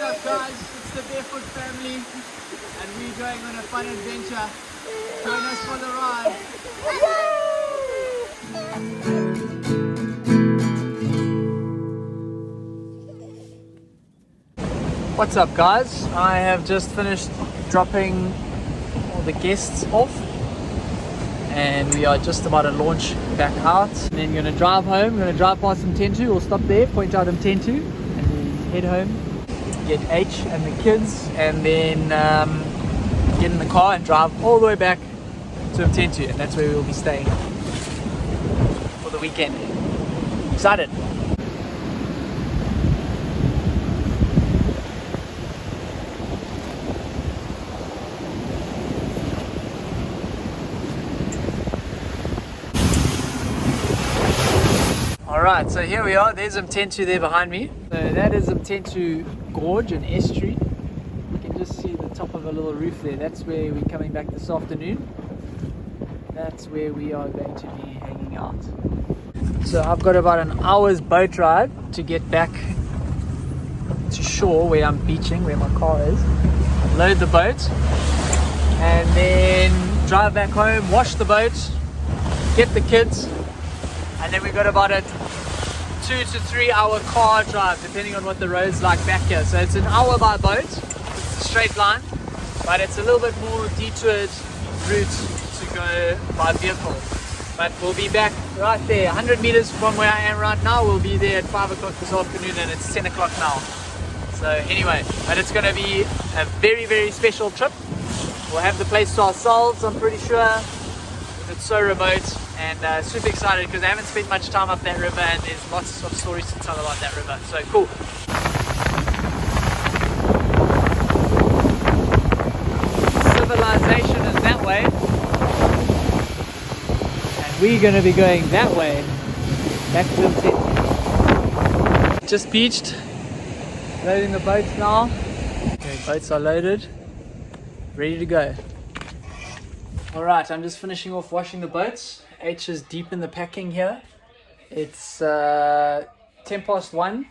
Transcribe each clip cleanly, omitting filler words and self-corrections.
up guys, it's the Barefoot family and we're going on a fun adventure. Join us for the ride. What's up guys? I have just finished dropping all the guests off and we are just about to launch back out. And then we're going to drive home, we're going to drive past Mtentu, we'll stop there, point out Mtentu and then head home. Get H and the kids and then get in the car and drive all the way back to Mtentu, and that's where we'll be staying for the weekend. Excited! Alright, so here we are, there's Mtentu there behind me. So that is Mtentu Gorge and Estuary. You can just see the top of a little roof there. That's where we're coming back this afternoon. That's where we are going to be hanging out. So I've got about an hour's boat ride to get back to shore where I'm beaching, where my car is. Load the boat and then drive back home, wash the boat, get the kids, and then we've got about a 2 to 3 hour car drive depending on what the road's like back here. So it's an hour by boat, it's a straight line, but it's a little bit more detoured route to go by vehicle. But we'll be back right there, 100 meters from where I am right now. We'll be there at 5 o'clock this afternoon and it's 10 o'clock now. So anyway, but it's going to be a very, very special trip. We'll have the place to ourselves, I'm pretty sure. It's so remote and super excited because I haven't spent much time up that river and there's lots of stories to tell about that river. So cool. Civilization is that way. And we're going to be going that way. Back to the tent. Just beached. Loading the boats now. Okay, boats are loaded. Ready to go. Alright, I'm just finishing off washing the boats. H is deep in the packing here. It's 1:10.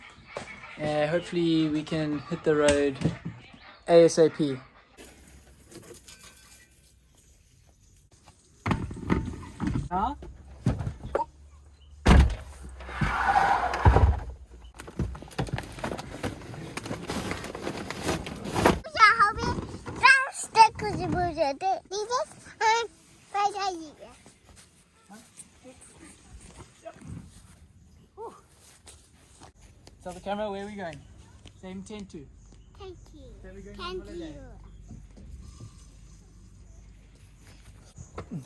Hopefully we can hit the road ASAP. Huh? Tell the camera where are we going? Same Mtentu. Thank you. Where are we going on Thank holiday? you.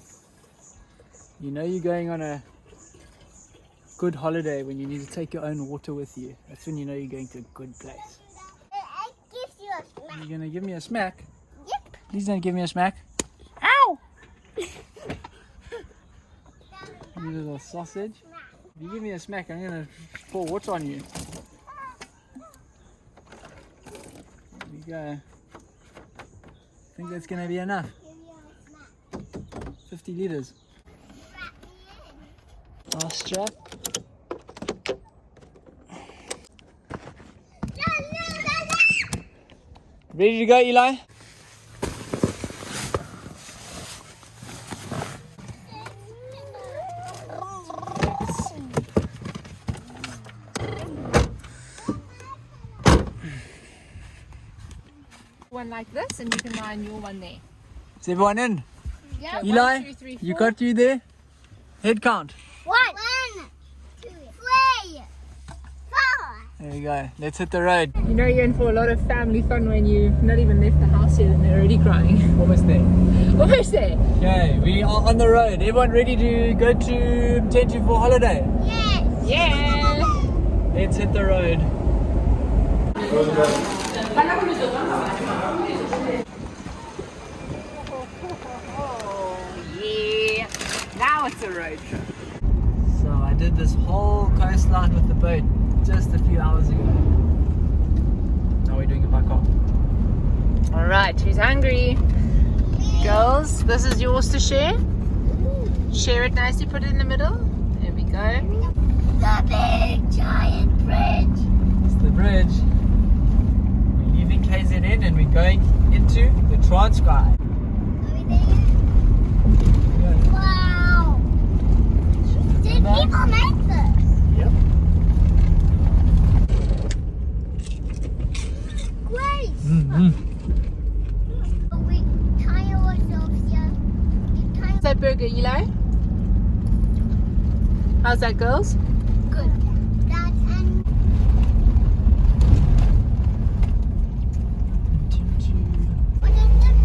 You know you're going on a good holiday when you need to take your own water with you. That's when you know you're going to a good place. I give you a smack. You're going to give me a smack? Yep. Please don't give me a smack. Ow! You little sausage. If you give me a smack, I'm going to pour water on you. There we go. I think that's going to be enough. 50 liters. Last strap. Ready to go, Eli? One like this, and you can line your one there. Is everyone in? Yeah. Eli, 1, 2, 3, 4. you got you there? Head count. 1, 2, 3, 4. There we go. Let's hit the road. You know you're in for a lot of family fun when you've not even left the house yet and they're already crying. Almost there. Almost there. Okay, we are on the road. Everyone ready to go to Mtentu for holiday? Yes. Yeah. Let's hit the road. Yeah. Now it's a road trip. So I did this whole coastline with the boat just a few hours ago. Now we're doing it by car. All right, who's hungry? Girls, this is yours to share. Share it nicely, put it in the middle. There we go. The big giant bridge. It's the bridge. We're going into the Transkei. Wow. Did people make this? Yep. Great. Mm-hmm. We tie ourselves here. How's that burger, Eli? How's that, girls? Good. That and what is it?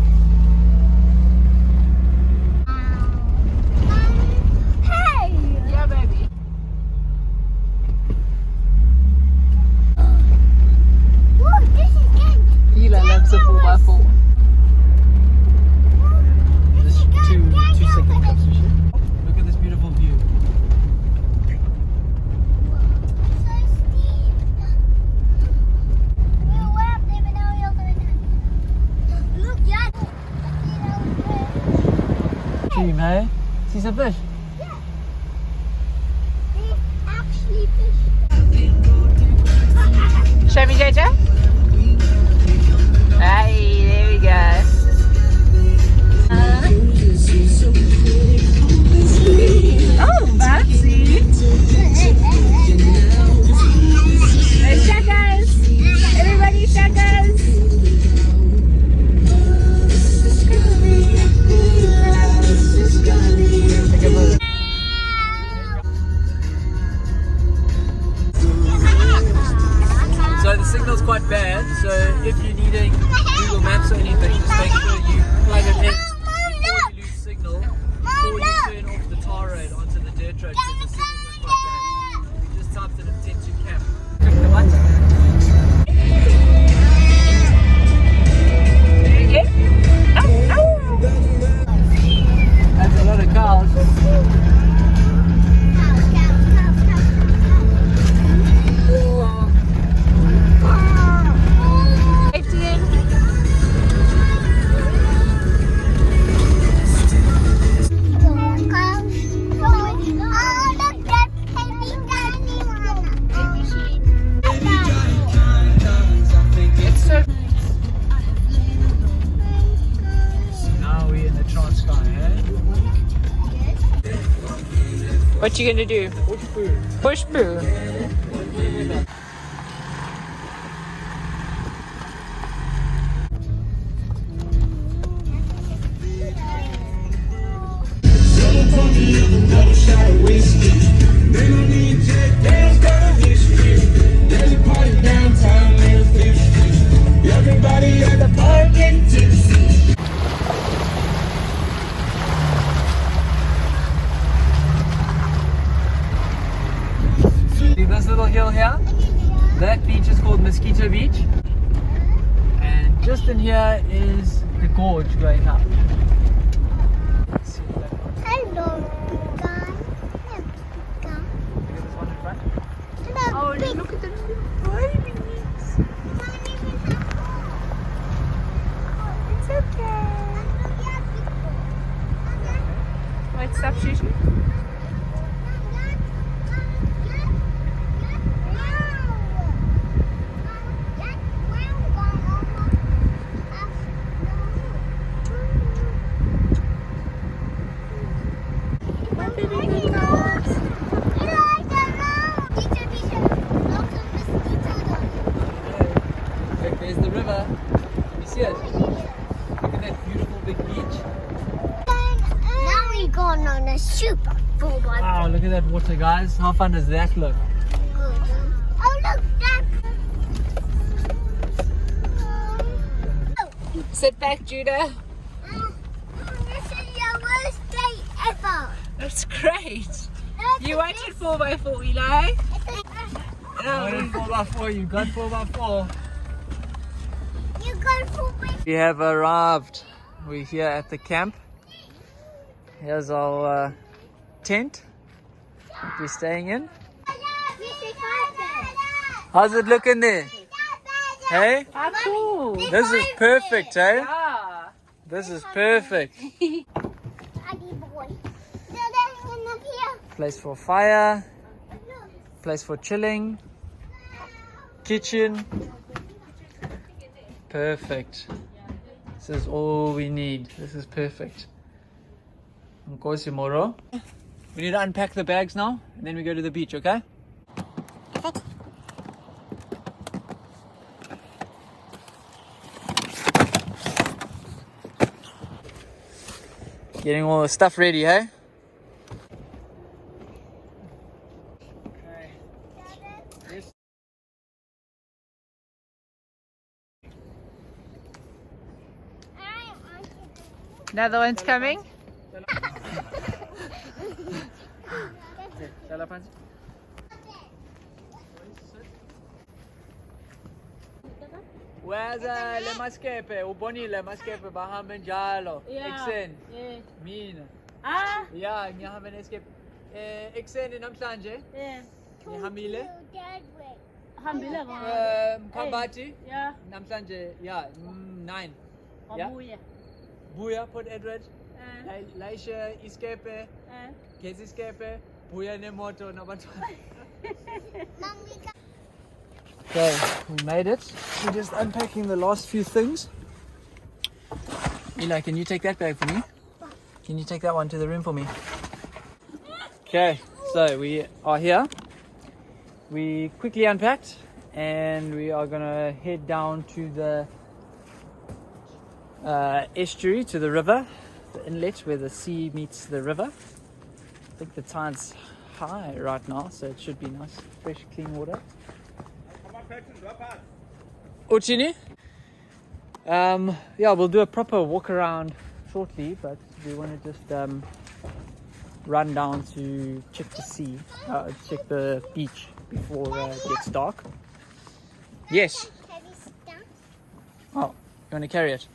Hey! Yeah, baby. Whoa, this is good. Eli loves a 4x4. Just two second cups of shit. Look at this beautiful view. So steep. We'll wrap them and all the way down. Look, yeah. Dream, hey? See some fish? Yeah. There's actually fish. Show me, Jojo. Hey, there we go. Oh, bouncy. Hey, shakas. Everybody, shakas. So the signal's quite bad, so if you're needing Google Maps or anything, just make sure you plug it in before you lose signal, before you turn off the tar road onto the dirt road, because the signal's quite bad. We just typed in Mtentu Camp. Click the button. That's a lot of cows. Now we're in the Transkei, eh? What you gonna do? Push poo. See this little hill here? That beach is called Mosquito Beach. And just in here is the gorge going up. Let's see that one. Hello, guy. Look at this one in front. Oh, look at the babies. It's okay. Wait, stop shooting. Look, there's the river. You see it? Look at that beautiful big beach. Now we're going on a super 4x4. Wow, look at that water, guys. How fun does that look? Oh, look, that. Sit back, Judah. This is your worst day ever. That's great. You wanted 4x4, Eli. I wanted 4x4, you got 4x4. You got 4x4. We have arrived. We're here at the camp. Here's our tent that we're staying in. How's it looking there? Hey? Ah, cool. This is perfect, eh? Yeah. This is perfect. Daddy boy. Daddy, up here. Place for fire, place for chilling, kitchen. Perfect. This is all we need. This is perfect. Nkosi moro. We need to unpack the bags now, and then we go to the beach, okay? Getting all the stuff ready, hey? Another one's coming. Where's le maskepe? Uboni le maskepe bahamba njalo. Ekseni. Mina. Ah. Yeah, ngihamba neskepe. Ekseni namhlanje. Ngihambile. Hambile Mkhabati. Yeah. Namhlanje, yeah, 9. Yeah. Buya Port Edward. Laisha iskepe. Gezi iskepe. Buya nemoto nabantwana. Okay, we made it. We're just unpacking the last few things. Eli, can you take that bag for me? Can you take that one to the room for me? Okay, so we are here. We quickly unpacked and we are gonna head down to the estuary, to the river, the inlet where the sea meets the river. I think the tide's high right now, so it should be nice, fresh, clean water. Uchini? Yeah, we'll do a proper walk around shortly, but we want to just run down to check the sea, check the beach before it gets dark. Yes. Oh, you want to carry it?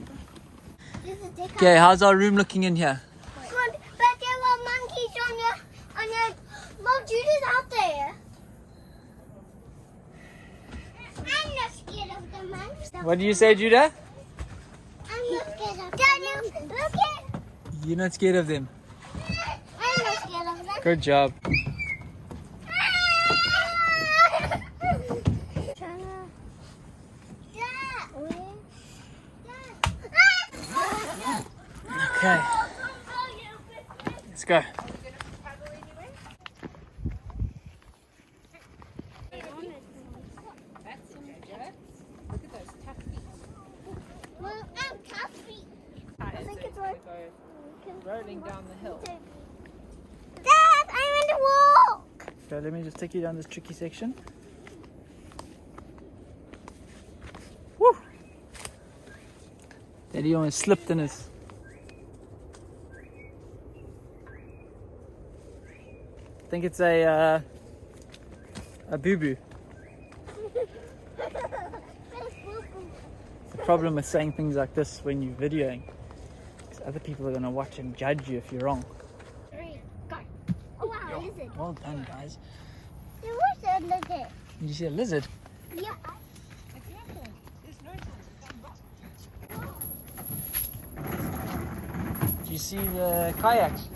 Okay, how's our room looking in here? Good, but there were monkeys on your. Mom, Judy's out there. I'm not scared of the monkeys. What do you say, Judah? I'm not scared of them. Daddy, look it. You're not scared of them? I'm not scared of them. Good job. Okay, let's go. Well, I'm toughy. I think it's right. Rolling down the hill. Dad, I want to walk. Okay, let me just take you down this tricky section. Woo! Daddy almost slipped in his. I think it's a boo-boo. The problem with saying things like this when you're videoing is other people are going to watch and judge you if you're wrong. 3, go. Oh wow, lizard. Well done, guys. There was a lizard. Did you see a lizard? Yeah. Did you see the kayaks?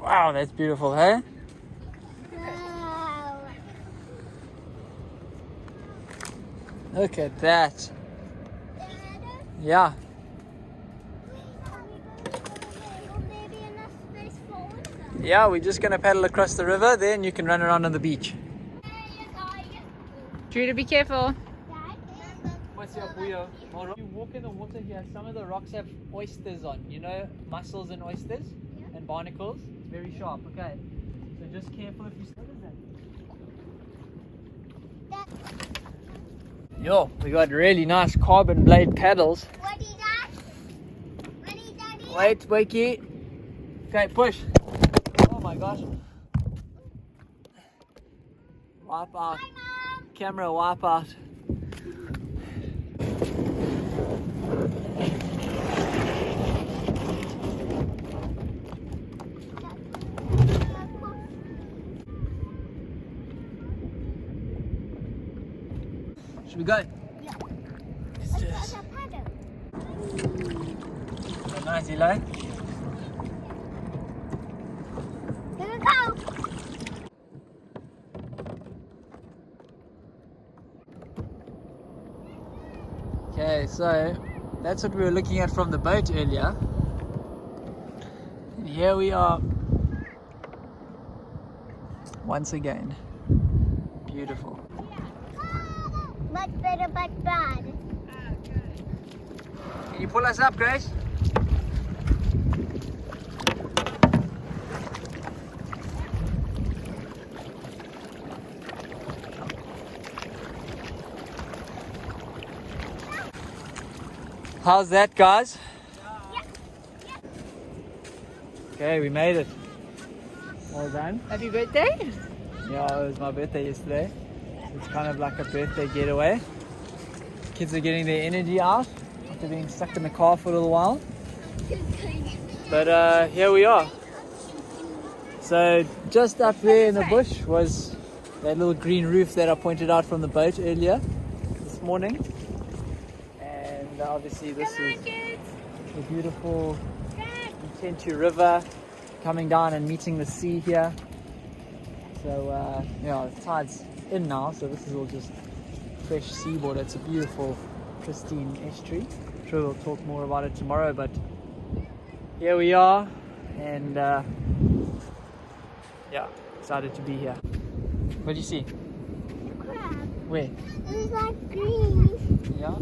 Wow, that's beautiful, hey? Wow. Look at that. Yeah. Yeah, we're just going to paddle across the river, then you can run around on the beach. Judah, be careful. What's your buoy? You walk in the water here, some of the rocks have oysters on, you know, mussels and oysters and barnacles. It's very sharp, okay? So just careful if you step in that. Yo, we got really nice carbon blade paddles. What is that? What is that? Wait, Wakey. Okay, push. Oh my gosh. Wipe out. Camera wipe out. Should we go? Yeah. Let's do this. There's a paddle. Nice, Eli. Here we go. Okay, so that's what we were looking at from the boat earlier. And here we are once again. Beautiful. Much better, but bad. Can you pull us up, Grace? How's that, guys? Okay, we made it. Well done. Happy birthday. Yeah, it was my birthday yesterday. It's kind of like a birthday getaway. Kids are getting their energy out after being stuck in the car for a little while. But here we are. So just up there in the bush was that little green roof that I pointed out from the boat earlier this morning. And obviously this is the beautiful Mtentu River coming down and meeting the sea here. So yeah, the tide's in now, so this is all just fresh seawater. It's a beautiful, pristine estuary. I'm sure we'll talk more about it tomorrow, but here we are, and yeah, excited to be here. What do you see? Crab. Where? It's like green. Yeah?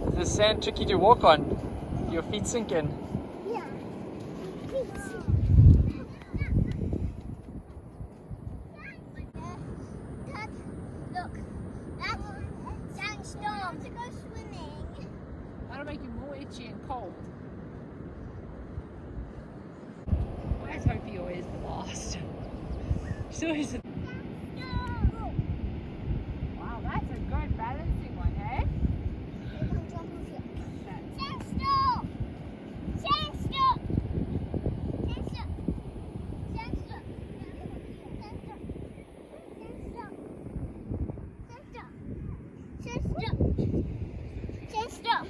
Is the sand tricky to walk on? Your feet sink in. Yeah. Dad, look. That's sandstorm. To go swimming. That'll make you more itchy and cold. I always hope he always the last. She's always. Wow, that's a good balancing one, eh? Sandstorm. Sandstorm. Sandstorm. Sandstorm. Sandstorm. Sandstorm. Sandstorm. Yes, ma'am.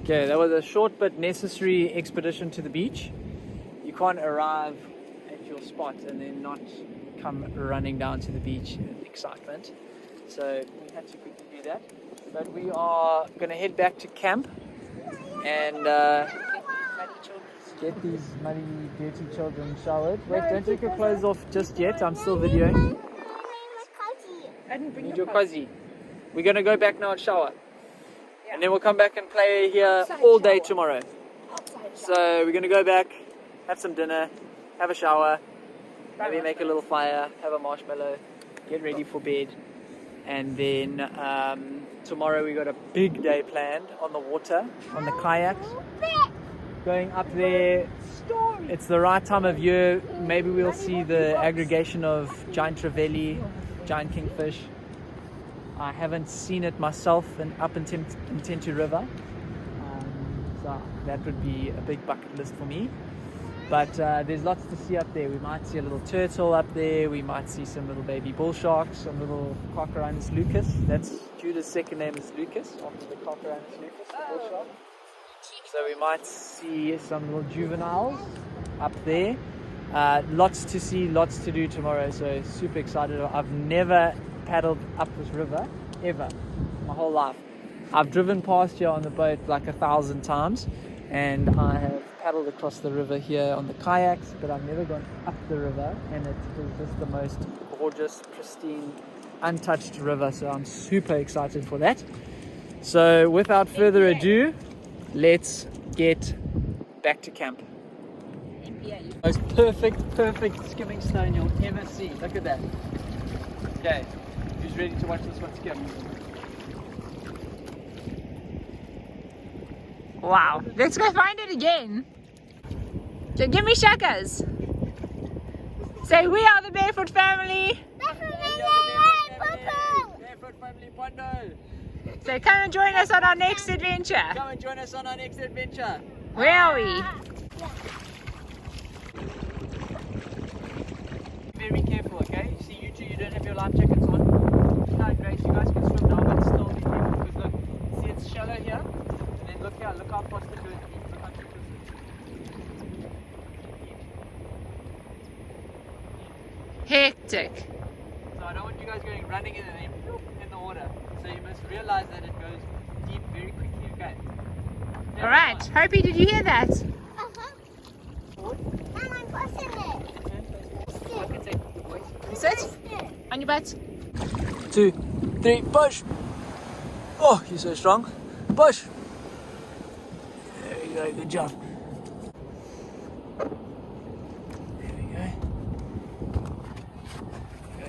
Okay, that was a short but necessary expedition to the beach. You can't arrive at your spot and then not come running down to the beach in excitement. So we had to quickly do that. But we are going to head back to camp and get these muddy, dirty children showered. Wait, don't take your clothes off just yet. I'm still videoing. I didn't bring Need your your cozy. We're going to go back now and shower. Yeah. And then we'll come back and play here Outside all day shower. tomorrow. Outside shower. So we're going to go back, have some dinner, have a shower, maybe make a little fire, have a marshmallow, get ready for bed. And then tomorrow we got a big day planned on the water, on the kayaks. Going up there, it's the right time of year. Maybe we'll see the aggregation of giant trevally, giant kingfish. I haven't seen it myself up in Mtentu River, so that would be a big bucket list for me. But there's lots to see up there. We might see a little turtle up there. We might see some little baby bull sharks, some little Carcharanus lucas. That's Judah's second name is Lucas, after the Carcharanus lucas, the bull shark. So we might see some little juveniles up there. Lots to see, lots to do tomorrow. So super excited. I've never paddled up this river ever my whole life. I've driven past here on the boat like 1,000 times, and I have paddled across the river here on the kayaks, but I've never gone up the river, and it is just the most gorgeous, pristine, untouched river. So I'm super excited for that. So without further ado, let's get back to camp. Most perfect skimming stone you'll ever see. Look at that. Okay, who's ready to watch this one skim? Wow. Let's go find it again. Okay, give me shakas. Say, we are the Barefoot family. Barefoot family Pondo. So come and join us on our next adventure. Come and join us on our next adventure. Where are we? Very careful, okay? See, you two, you don't have your life jackets on. No, Grace, you guys can swim now, but still be careful because look, see it's shallow here, and then look here, look how fast it goes deep, look how deep this is. Hectic. So I don't want you guys going running in and then in the water. So you must realize that it goes deep very quickly, okay? All right. Hopi, did you hear that? Sit on your butt. 2, 3, push! Oh, you're so strong. Push! There we go, good job. There we go.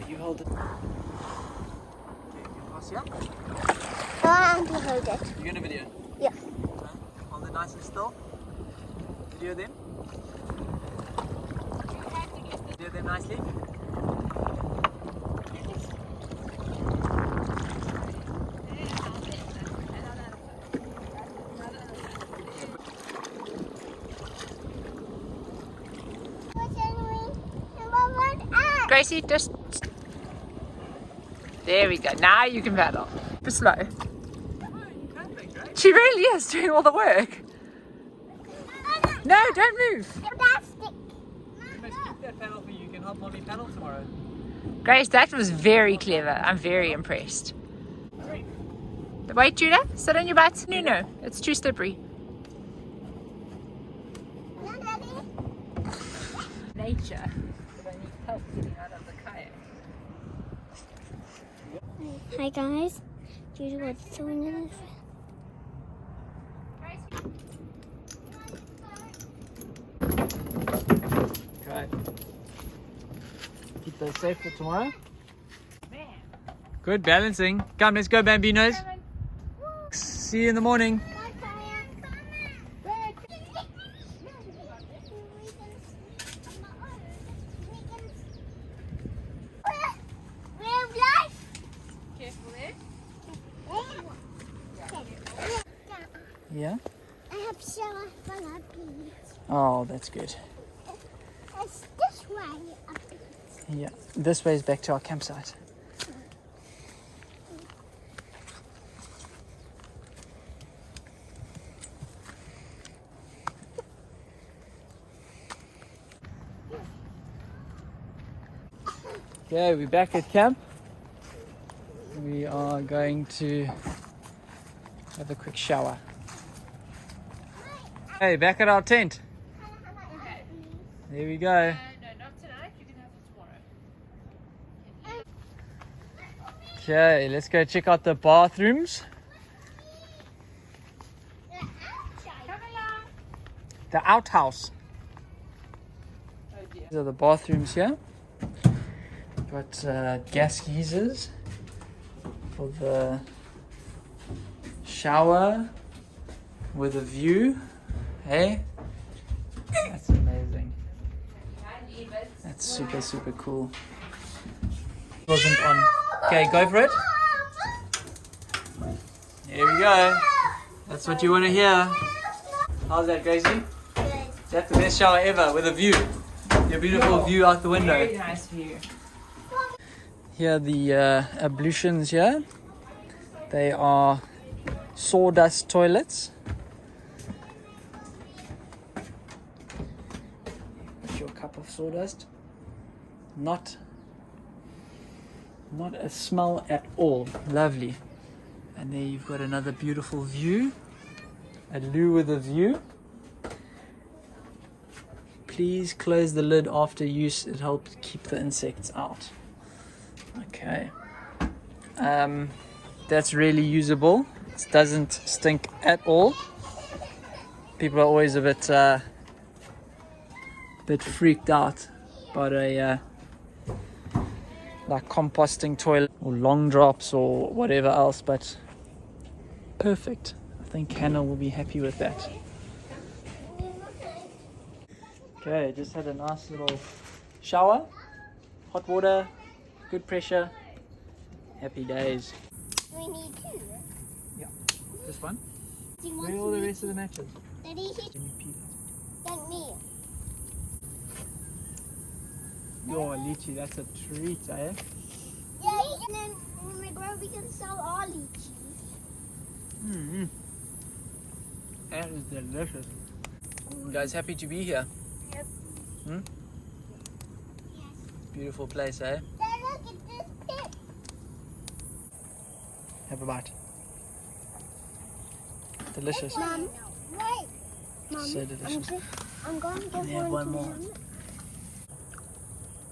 You hold it. Okay, you pass here. I want to hold it. You're gonna video? Yeah. Okay. Hold it nice and still. Video them. Video them nicely. Gracie, just... There we go. Now you can paddle. But slow. She really is doing all the work. No, don't move. You must keep that paddle for you. You can help mommy paddle tomorrow. Grace, that was very clever. I'm very impressed. Wait, Judah, sit on your butt. No, it's too slippery. Nature. But I need help getting out of the kayak. Hi guys. Judy was doing this. Okay. Keep those safe for tomorrow. Good balancing. Come, let's go, Bambinos. See you in the morning. Yeah? I have shower for the beach. Oh, that's good. It's this way up beach. Yeah, this way is back to our campsite. Okay, we're back at camp. We are going to have a quick shower. Hey, back at our tent. There we go. No, not tonight. You can have it tomorrow. Okay, let's go check out the bathrooms. The outhouse. These are the bathrooms here. Got gas geysers for the shower with a view. Hey, that's amazing. That's super, super cool. Wasn't on. Okay, go for it. There we go. That's what you want to hear. How's that, Gracie? Good. That's the best shower ever with a view. Your beautiful view out the window. Very nice view. Here are the ablutions here. They are sawdust toilets. Put your cup of sawdust. Not a smell at all. Lovely. And there you've got another beautiful view. A loo with a view. Please close the lid after use. It helps keep the insects out. Okay. That's really usable. It doesn't stink at all. People are always a bit freaked out about a like composting toilet or long drops or whatever else, but perfect. I think Hannah will be happy with that. Okay, just had a nice little shower. hot water, good pressure, happy days. We need two. This one? Do you want Where are all the to rest of the matches? Daddy, thank me. Yo, lychee, that's a treat, eh? Yeah, and then when we grow, we can sell our lychees. Mm-hmm. That is delicious. You guys happy to be here? Yep. Hmm? Yes. Beautiful place, eh? Dad, look at this pit. Have a bite. Delicious. Mom, wait. Mom, So delicious. I'm going to give Can you have one more?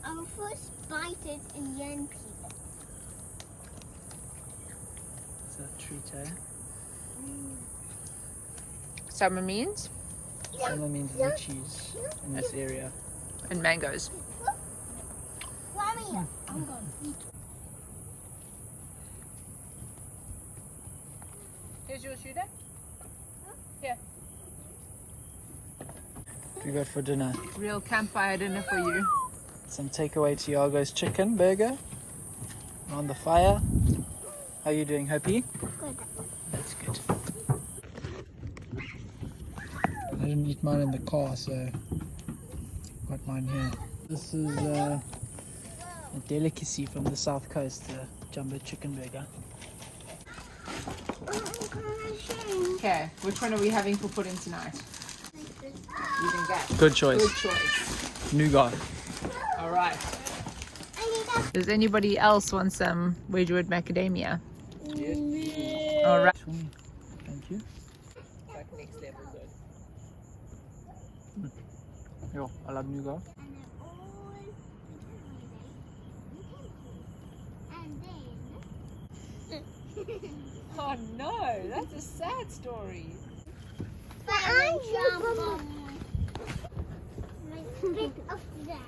I will first bite it and then peel it. It's a treat, eh? Summer means Summer means lychees in this area. and mangoes. Mommy, I'm going to eat. Here's your shooter. Here. We got for dinner Real campfire dinner for you. some takeaway Tiago's chicken burger on the fire. How are you doing, Hopi? Good. That's good. I didn't eat mine in the car, so got mine here. This is a delicacy from the south coast, the jumbo chicken burger. Okay, which one are we having for pudding tonight? Using that. Good choice. Good choice. Nougat. All right. I need Does anybody else want some Wedgwood macadamia? Yes. All right. Thank you. Like next level good. Yo, I love nougat. Oh no, that's a sad story. But I'm jumbo. Pick up that.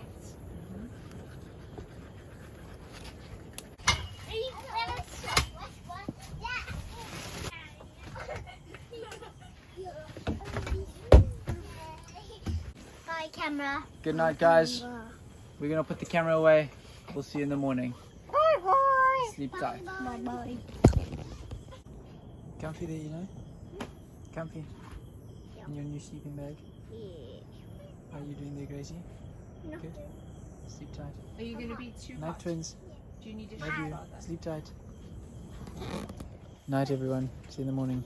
Bye, camera. Good night, guys. We're gonna put the camera away. We'll see you in the morning. Bye bye. Sleep tight. Bye bye. Comfy there, you know? Comfy. In your new sleeping bag. How are you doing there, Gracie? Good. Sleep tight. Are you going to be too Night, hot? twins. Do you need to Love shower you. about that? Sleep tight. Night, everyone. See you in the morning.